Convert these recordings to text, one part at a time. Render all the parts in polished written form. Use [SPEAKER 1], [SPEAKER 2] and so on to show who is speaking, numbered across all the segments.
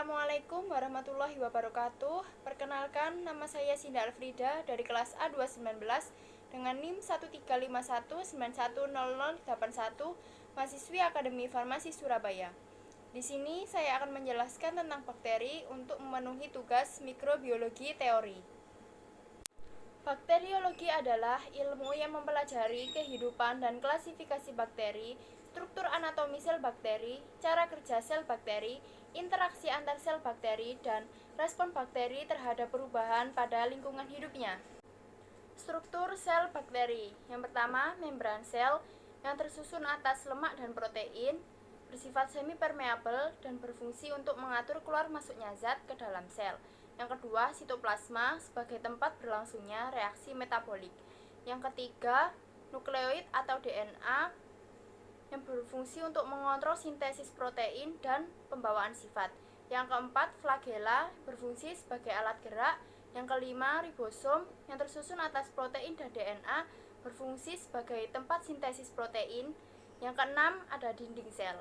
[SPEAKER 1] Assalamualaikum warahmatullahi wabarakatuh. Perkenalkan, nama saya Sinda Alfrida dari kelas A219 dengan NIM 13519100081, mahasiswi Akademi Farmasi Surabaya. Di sini saya akan menjelaskan tentang bakteri untuk memenuhi tugas mikrobiologi teori. Bakteriologi adalah ilmu yang mempelajari kehidupan dan klasifikasi bakteri, struktur anatomi sel bakteri, cara kerja sel bakteri, interaksi antar sel bakteri, dan respon bakteri terhadap perubahan pada lingkungan hidupnya. Struktur sel bakteri. Yang pertama, membran sel yang tersusun atas lemak dan protein, bersifat semi-permeabel dan berfungsi untuk mengatur keluar masuknya zat ke dalam sel. Yang kedua, sitoplasma sebagai tempat berlangsungnya reaksi metabolik. Yang ketiga, nukleoid atau DNA yang berfungsi untuk mengontrol sintesis protein dan pembawaan sifat. Yang keempat, flagela berfungsi sebagai alat gerak. Yang kelima, ribosom yang tersusun atas protein dan DNA berfungsi sebagai tempat sintesis protein. Yang keenam, ada dinding sel.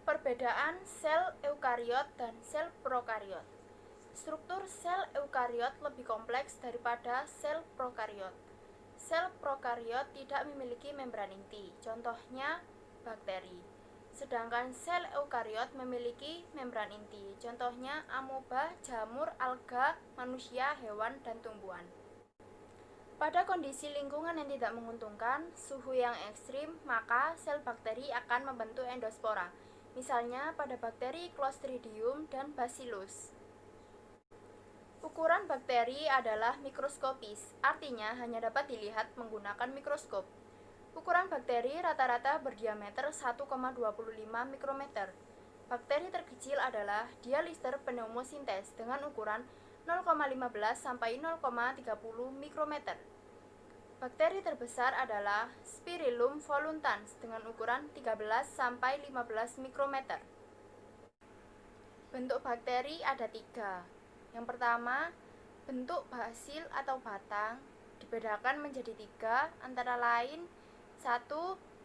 [SPEAKER 1] Perbedaan sel eukariot dan sel prokariot. Struktur sel eukariot lebih kompleks daripada sel prokariot. Sel prokariot tidak memiliki membran inti, contohnya bakteri. Sedangkan sel eukariot memiliki membran inti, contohnya amoeba, jamur, alga, manusia, hewan, dan tumbuhan. Pada kondisi lingkungan yang tidak menguntungkan, suhu yang ekstrim, maka sel bakteri akan membentuk endospora, misalnya pada bakteri Clostridium dan Bacillus. Ukuran bakteri adalah mikroskopis, artinya hanya dapat dilihat menggunakan mikroskop. Ukuran bakteri rata-rata berdiameter 1,25 mikrometer. Bakteri terkecil adalah Dialister pneumosintes dengan ukuran 0,15 sampai 0,30 mikrometer. Bakteri terbesar adalah Spirillum voluntans dengan ukuran 13 sampai 15 mikrometer. Bentuk bakteri ada 3. Yang pertama, bentuk basil atau batang dibedakan menjadi 3, antara lain 1.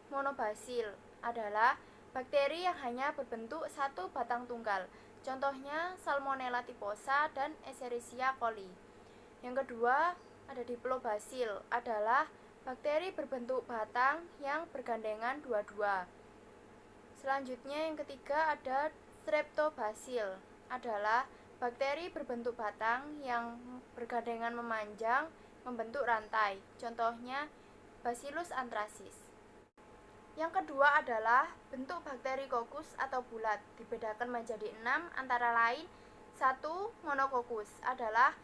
[SPEAKER 1] Monobasil adalah bakteri yang hanya berbentuk satu batang tunggal, contohnya Salmonella typhosa dan Escherichia coli. Yang kedua, ada diplobasil adalah bakteri berbentuk batang yang bergandengan dua-dua. Selanjutnya yang ketiga ada Streptobasil adalah bakteri berbentuk batang yang bergandengan memanjang membentuk rantai, contohnya Bacillus anthracis. Yang kedua adalah bentuk bakteri kokus atau bulat, dibedakan menjadi 6, antara lain 1. Monococcus adalah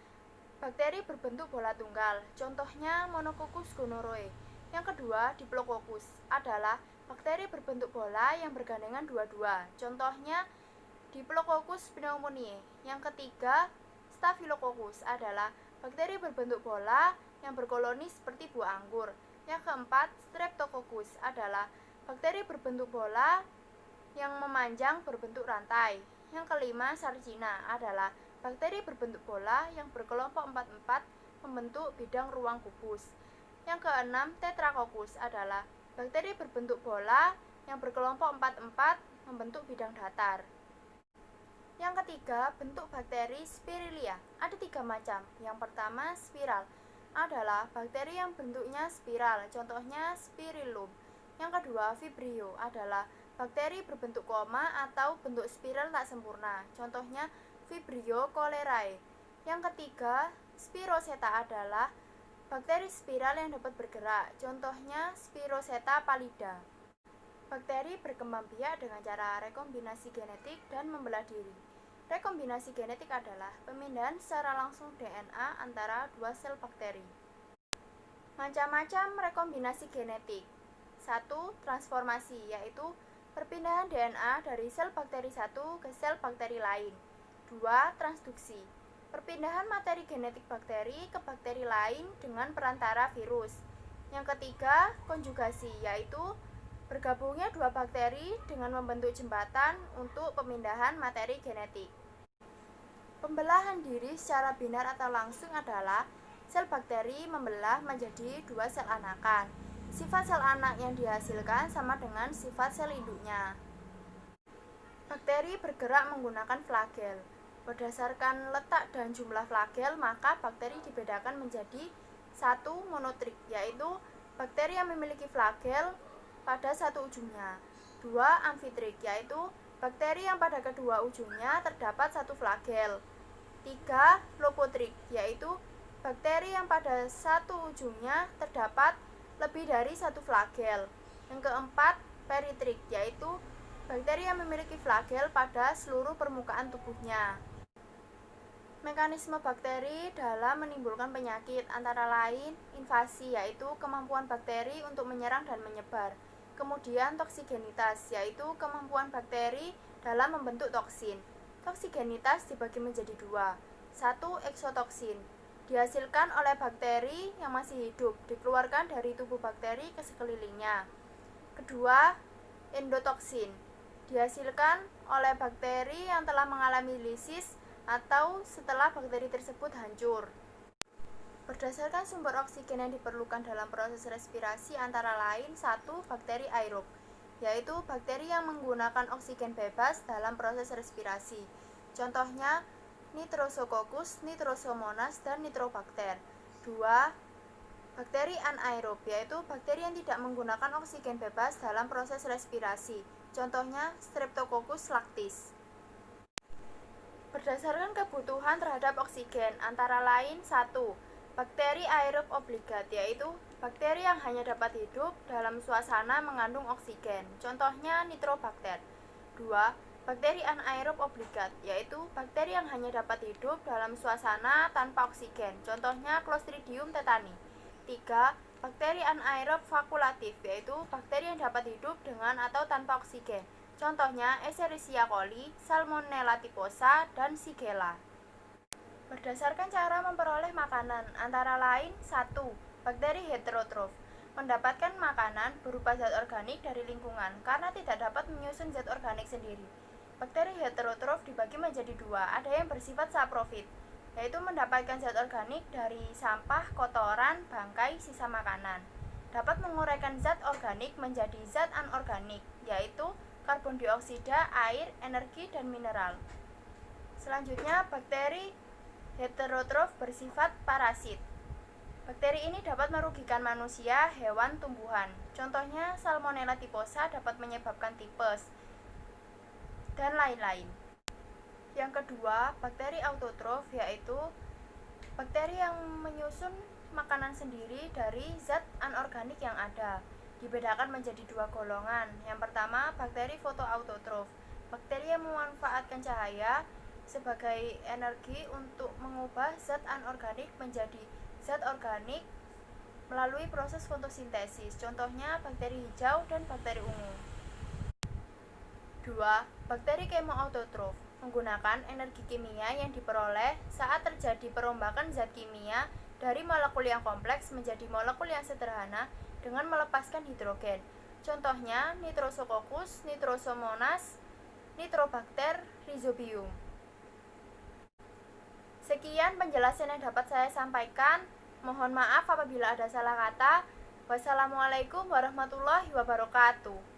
[SPEAKER 1] bakteri berbentuk bola tunggal, contohnya Monococcus gonorrhoeae. Yang kedua, Diplococcus adalah bakteri berbentuk bola yang bergandengan dua-dua, contohnya Diplococcus pneumoniae. Yang ketiga, Staphylococcus adalah bakteri berbentuk bola yang berkoloni seperti buah anggur. Yang keempat, Streptococcus adalah bakteri berbentuk bola yang memanjang berbentuk rantai. Yang kelima, Sargina adalah bakteri berbentuk bola yang berkelompok 4-4 membentuk bidang ruang kubus. Yang keenam, Tetracoccus adalah bakteri berbentuk bola yang berkelompok 4-4 membentuk bidang datar. Yang ketiga, bentuk bakteri Spirilia. Ada 3 macam. Yang pertama, spiral adalah bakteri yang bentuknya spiral, contohnya Spirillum. Yang kedua, Vibrio adalah bakteri berbentuk koma atau bentuk spiral tak sempurna, contohnya Vibrio cholerae. Yang ketiga, Spiroseta adalah bakteri spiral yang dapat bergerak, contohnya Spiroseta pallida. Bakteri berkembang biak dengan cara rekombinasi genetik dan membelah diri. Rekombinasi genetik adalah pemindahan secara langsung DNA antara dua sel bakteri. Macam-macam rekombinasi genetik. 1. Transformasi, yaitu perpindahan DNA dari sel bakteri satu ke sel bakteri lain. 2. Transduksi, perpindahan materi genetik bakteri ke bakteri lain dengan perantara virus. Yang ketiga, konjugasi, yaitu bergabungnya dua bakteri dengan membentuk jembatan untuk pemindahan materi genetik. Pembelahan diri secara binar atau langsung adalah sel bakteri membelah menjadi 2 sel anakan. Sifat sel anak yang dihasilkan sama dengan sifat sel induknya. Bakteri bergerak menggunakan flagel. Berdasarkan letak dan jumlah flagel, maka bakteri dibedakan menjadi 1. Monotrik, yaitu bakteri yang memiliki flagel pada satu ujungnya. 2. Amfitrik, yaitu bakteri yang pada kedua ujungnya terdapat satu flagel. 3. Lopotrik, yaitu bakteri yang pada satu ujungnya terdapat lebih dari satu flagel. Yang keempat, peritrik, yaitu bakteri yang memiliki flagel pada seluruh permukaan tubuhnya. Mekanisme bakteri dalam menimbulkan penyakit antara lain invasi, yaitu kemampuan bakteri untuk menyerang dan menyebar. Kemudian toksigenitas, yaitu kemampuan bakteri dalam membentuk toksin. Toksigenitas dibagi menjadi 2. 1. Eksotoksin, dihasilkan oleh bakteri yang masih hidup, dikeluarkan dari tubuh bakteri ke sekelilingnya. Kedua, endotoksin, dihasilkan oleh bakteri yang telah mengalami lisis atau setelah bakteri tersebut hancur. Berdasarkan sumber oksigen yang diperlukan dalam proses respirasi antara lain 1. Bakteri aerob, yaitu bakteri yang menggunakan oksigen bebas dalam proses respirasi. Contohnya Nitrosococcus, Nitrosomonas, dan Nitrobacter. 2. Bakteri anaerob, yaitu bakteri yang tidak menggunakan oksigen bebas dalam proses respirasi. Contohnya Streptococcus lactis. Berdasarkan kebutuhan terhadap oksigen antara lain 1. Bakteri aerob obligat, yaitu bakteri yang hanya dapat hidup dalam suasana mengandung oksigen. Contohnya Nitrobacter. 2. Bakteri anaerob obligat, yaitu bakteri yang hanya dapat hidup dalam suasana tanpa oksigen. Contohnya Clostridium tetani. 3. Bakteri anaerob fakulatif, yaitu bakteri yang dapat hidup dengan atau tanpa oksigen. Contohnya Escherichia coli, Salmonella typhosa, dan Shigella. Berdasarkan cara memperoleh makanan antara lain 1. Bakteri heterotrof, mendapatkan makanan berupa zat organik dari lingkungan karena tidak dapat menyusun zat organik sendiri. Bakteri heterotrof dibagi menjadi 2. Ada yang bersifat saprofit, yaitu mendapatkan zat organik dari sampah, kotoran, bangkai, sisa makanan. Dapat menguraikan zat organik menjadi zat anorganik, yaitu karbon dioksida, air, energi, dan mineral. Selanjutnya, bakteri heterotrof bersifat parasit. Bakteri ini dapat merugikan manusia, hewan, tumbuhan. Contohnya Salmonella typhosa dapat menyebabkan tipes, dan lain-lain. Yang kedua, bakteri autotrof, yaitu bakteri yang menyusun makanan sendiri dari zat anorganik yang ada. Dibedakan menjadi 2 golongan. Yang pertama, bakteri fotoautotrof, bakteri yang memanfaatkan cahaya sebagai energi untuk mengubah zat anorganik menjadi zat organik melalui proses fotosintesis. Contohnya bakteri hijau dan bakteri ungu. 2. Bakteri kemoautotrof, menggunakan energi kimia yang diperoleh saat terjadi perombakan zat kimia dari molekul yang kompleks menjadi molekul yang sederhana dengan melepaskan hidrogen. Contohnya Nitrosococcus, Nitrosomonas, Nitrobacter, Rhizobium. Sekian penjelasan yang dapat saya sampaikan. Mohon maaf apabila ada salah kata. Wassalamualaikum warahmatullahi wabarakatuh.